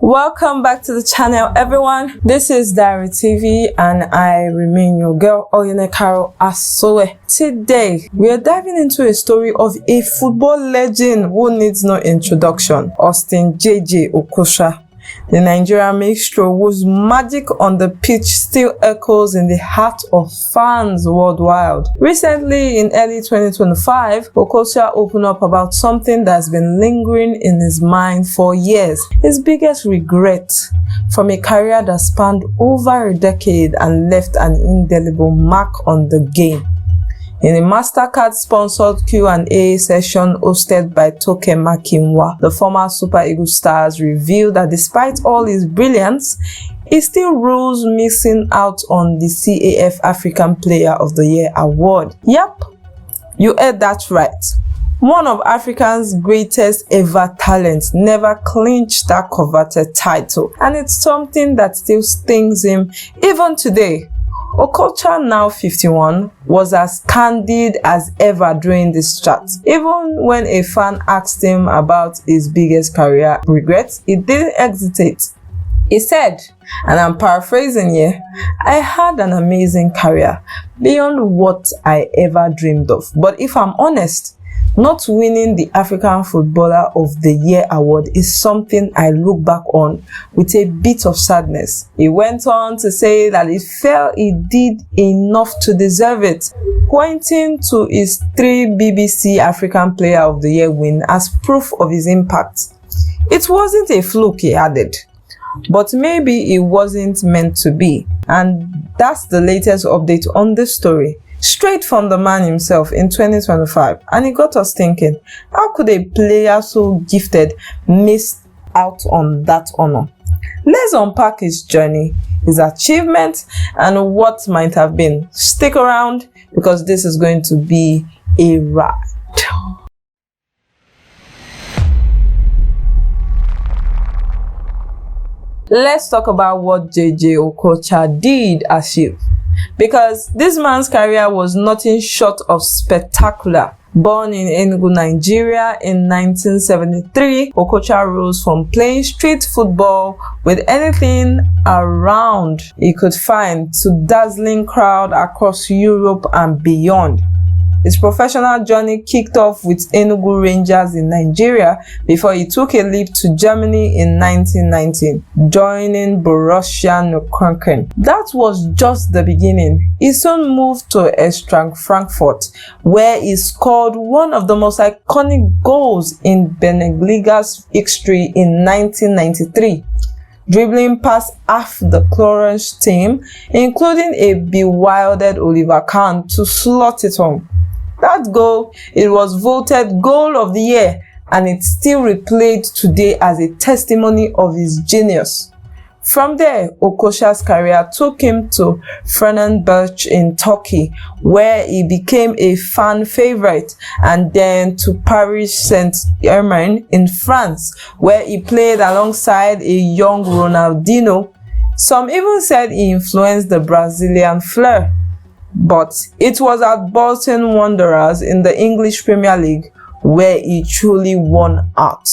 Welcome back to the channel, everyone. This is Diary TV and I remain your girl, Oyinekaro Asowe. Today, we are diving into a story of a football legend who needs no introduction, Austin Jay Jay Okocha. The Nigerian maestro whose magic on the pitch still echoes in the heart of fans worldwide. Recently, in early 2025, Okocha opened up about something that's been lingering in his mind for years. His biggest regret from a career that spanned over a decade and left an indelible mark on the game. In a MasterCard-sponsored Q&A session hosted by Toke Makinwa, the former Super Eagles stars revealed that despite all his brilliance, he still rules missing out on the CAF African Player of the Year award. Yep, you heard that right. One of Africa's greatest ever talents never clinched that coveted title, and it's something that still stings him even today. Okocha, now 51, was as candid as ever during this chat. Even when a fan asked him about his biggest career regrets, he didn't hesitate. He said, and I'm paraphrasing here, "I had an amazing career, beyond what I ever dreamed of. But if I'm honest, not winning the African Footballer of the Year award is something I look back on with a bit of sadness." He went on to say that he felt he did enough to deserve it, pointing to his 3 BBC African Player of the Year win as proof of his impact. It wasn't a fluke, he added, but maybe it wasn't meant to be. And that's the latest update on this story, straight from the man himself in 2025, and it got us thinking, how could a player so gifted miss out on that honor? Let's unpack his journey, his achievements, and what might have been. Stick around because this is going to be a ride. Let's talk about what Jay Jay Okocha did achieve, because this man's career was nothing short of spectacular. Born in Enugu, Nigeria in 1973, Okocha rose from playing street football with anything around he could find to dazzling crowd across Europe and beyond. His professional journey kicked off with Enugu Rangers in Nigeria before he took a leap to Germany in 1919, joining Borussia Dortmund. That was just the beginning. He soon moved to Eintracht Frankfurt, where he scored one of the most iconic goals in Bundesliga's history in 1993. Dribbling past half the Clarence team, including a bewildered Oliver Kahn, to slot it home. That goal, it was voted Goal of the Year, and it's still replayed today as a testimony of his genius. From there, Okocha's career took him to Fenerbahce in Turkey, where he became a fan favorite, and then to Paris Saint-Germain in France, where he played alongside a young Ronaldinho. Some even said he influenced the Brazilian flair. But it was at Bolton Wanderers in the English Premier League where he truly won out.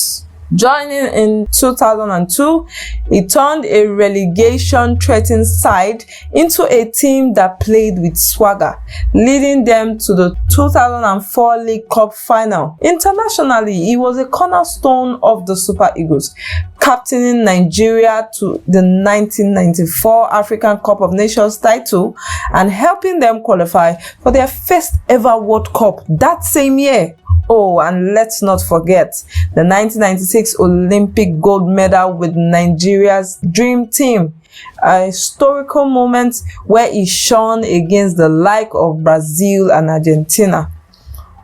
Joining in 2002, he turned a relegation-threatened side into a team that played with swagger, leading them to the 2004 League Cup final. Internationally, he was a cornerstone of the Super Eagles, captaining Nigeria to the 1994 African Cup of Nations title and helping them qualify for their first ever World Cup that same year. Oh, and let's not forget the 1996 Olympic gold medal with Nigeria's dream team, a historical moment where he shone against the like of Brazil and Argentina.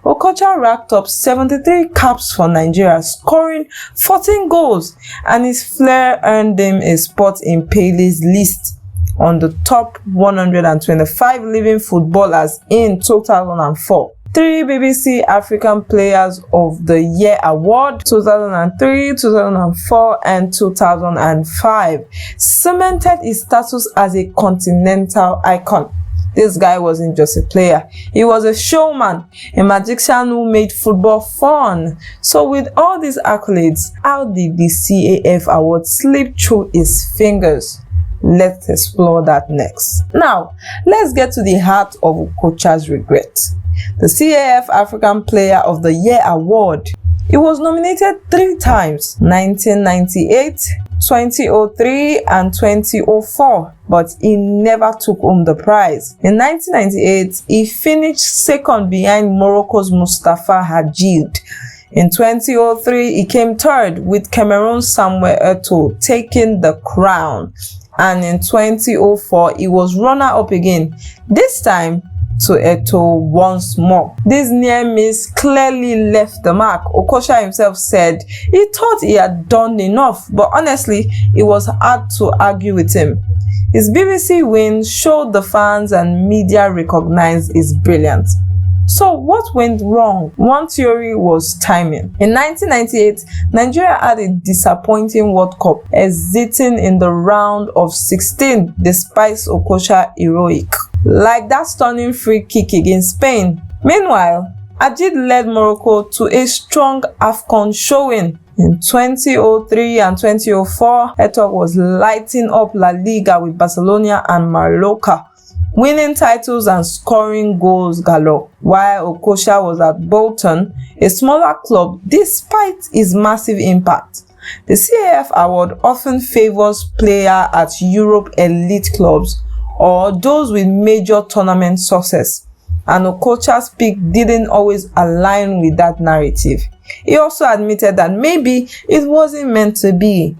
Okocha racked up 73 caps for Nigeria, scoring 14 goals, and his flair earned him a spot in Pele's list on the top 125 living footballers in 2004. 3 BBC African Players of the Year award, 2003, 2004, and 2005, cemented his status as a continental icon. This guy wasn't just a player. He was a showman, a magician who made football fun. So with all these accolades, how did the CAF award slip through his fingers? Let's explore that next. Now, let's get to the heart of Okocha's regret. The CAF African Player of the Year award. He was nominated 3 times, 1998, 2003 and 2004, but he never took home the prize. In 1998, he finished second behind Morocco's Mustafa Hadjid. In 2003, he came third with Cameroon's Samuel Eto'o taking the crown. And in 2004, he was runner-up again, this time to Eto'o once more. This near miss clearly left the mark. Okocha himself said he thought he had done enough, but honestly, it was hard to argue with him. His BBC win showed the fans and media recognized his brilliance. So what went wrong? One theory was timing. In 1998, Nigeria had a disappointing World Cup, exiting in the round of 16 despite Okocha's heroic, like that stunning free kick against Spain. Meanwhile, Hadjid led Morocco to a strong AFCON showing. In 2003 and 2004, Eto'o was lighting up La Liga with Barcelona and Mallorca, winning titles and scoring goals galore, while Okocha was at Bolton, a smaller club, despite his massive impact. The CAF award often favors players at Europe elite clubs or those with major tournament success, and Okocha's pick didn't always align with that narrative. He also admitted that maybe it wasn't meant to be,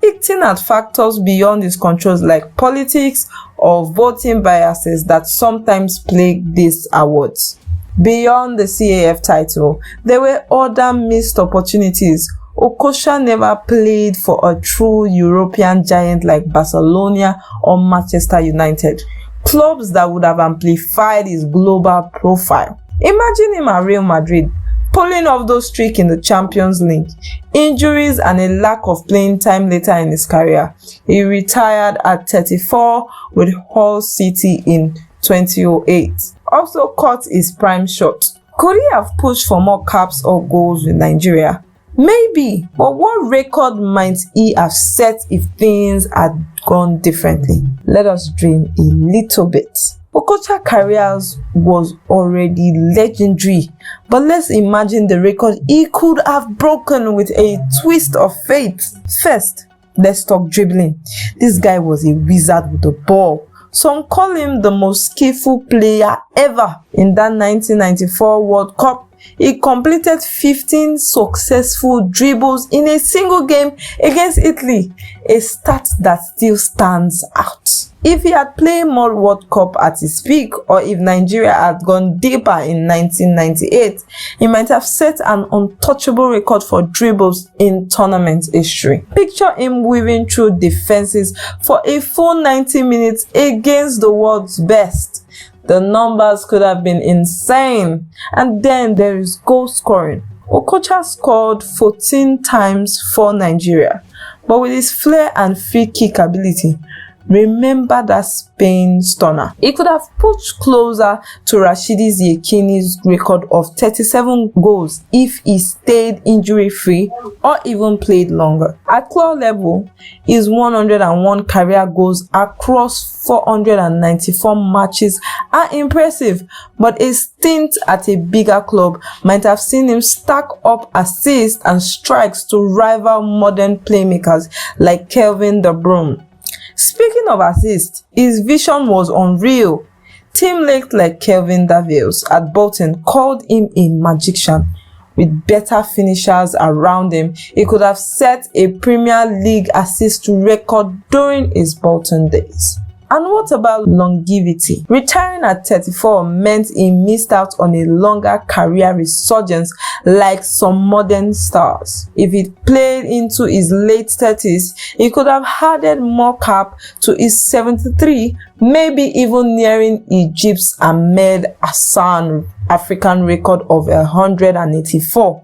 hinting at factors beyond his controls like politics or voting biases that sometimes plague these awards. Beyond the CAF title, there were other missed opportunities. Okocha never played for a true European giant like Barcelona or Manchester United, clubs that would have amplified his global profile. Imagine him at Real Madrid, pulling off those streaks in the Champions League. Injuries and a lack of playing time later in his career. He retired at 34 with Hull City in 2008. Also caught his prime shot. Could he have pushed for more caps or goals with Nigeria? Maybe, but what record might he have set if things had gone differently? Let us dream a little bit. Okocha's career was already legendary, but let's imagine the record he could have broken with a twist of fate. First, let's talk dribbling. This guy was a wizard with the ball. Some call him the most skillful player ever. In that 1994 World Cup, he completed 15 successful dribbles in a single game against Italy, a stat that still stands out. If he had played more World Cup at his peak, or if Nigeria had gone deeper in 1998, he might have set an untouchable record for dribbles in tournament history. Picture him weaving through defenses for a full 90 minutes against the world's best. The numbers could have been insane. And then there is goal scoring. Okocha scored 14 times for Nigeria, but with his flair and free kick ability, remember that Spain stunner. He could have pushed closer to Rashidi Yekini's record of 37 goals if he stayed injury-free or even played longer. At club level, his 101 career goals across 494 matches are impressive, but a stint at a bigger club might have seen him stack up assists and strikes to rival modern playmakers like Kevin De Bruyne. Speaking of assists, his vision was unreal. Teammates like Kelvin Davies at Bolton called him a magician. With better finishers around him, he could have set a Premier League assist record during his Bolton days. And what about longevity? Retiring at 34 meant he missed out on a longer career resurgence like some modern stars. If he played into his late 30s, he could have added more cap to his 73, maybe even nearing Egypt's Ahmed Hassan African record of 184.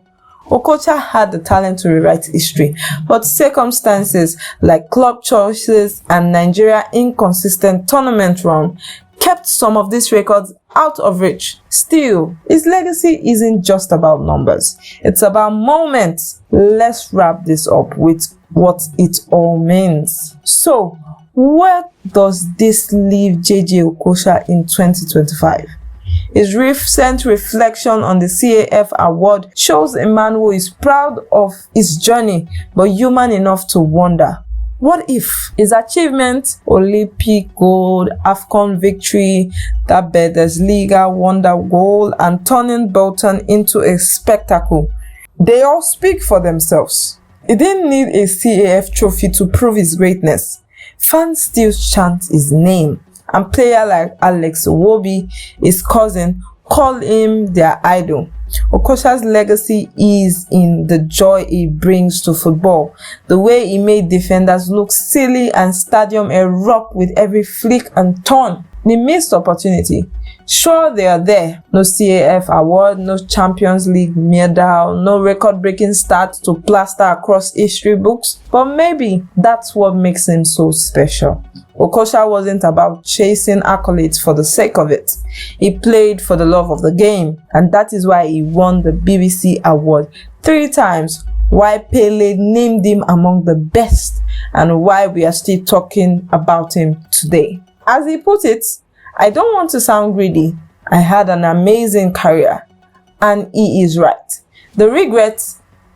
Okocha had the talent to rewrite history, but circumstances like club choices and Nigeria's inconsistent tournament run kept some of these records out of reach. Still, his legacy isn't just about numbers. It's about moments. Let's wrap this up with what it all means. So, where does this leave Jay Jay Okocha in 2025? His recent reflection on the CAF award shows a man who is proud of his journey but human enough to wonder, what if his achievement, Olympic gold, AFCON victory, that Bundesliga wonder goal, and turning Bolton into a spectacle, they all speak for themselves. He didn't need a CAF trophy to prove his greatness. Fans still chant his name, and players like Alex Iwobi, his cousin, call him their idol. Okocha's legacy is in the joy he brings to football, the way he made defenders look silly and stadium erupt with every flick and turn. He missed opportunity. Sure, they are there. No CAF award, no Champions League medal, no record-breaking start to plaster across history books, but maybe that's what makes him so special. Okocha wasn't about chasing accolades for the sake of it. He played for the love of the game, and that is why he won the BBC award 3 times, why Pele named him among the best, and why we are still talking about him today. As he put it, I don't want to sound greedy. I had an amazing career, and he is right. The regret,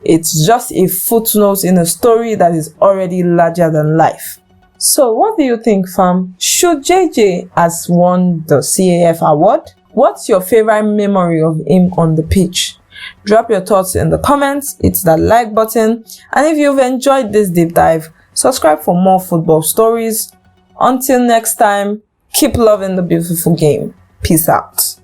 it's just a footnote in a story that is already larger than life. So what do you think, fam? Should JJ has won the CAF award? What's your favorite memory of him on the pitch? Drop your thoughts in the comments, hit that like button, and if you've enjoyed this deep dive, subscribe for more football stories. Until next time, keep loving the beautiful game. Peace out.